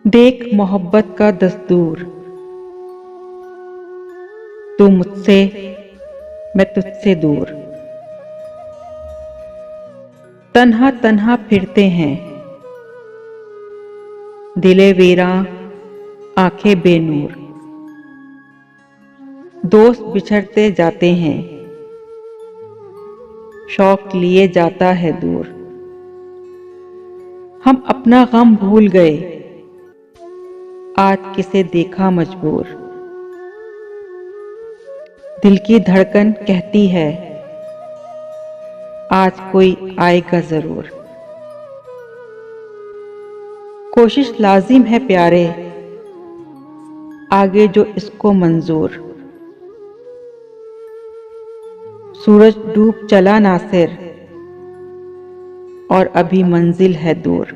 देख मोहब्बत का दस्तूर, तू मुझसे मैं तुझसे दूर। तन्हा तन्हा फिरते हैं, दिले वीरां आंखें बेनूर। दोस्त बिछड़ते जाते हैं, शौक लिए जाता है दूर। हम अपना गम भूल गए, आज किसे देखा मजबूर। दिल की धड़कन कहती है, आज कोई आएगा जरूर। कोशिश लाजिम है प्यारे, आगे जो इसको मंजूर। सूरज डूब चला नासिर, और अभी मंजिल है दूर।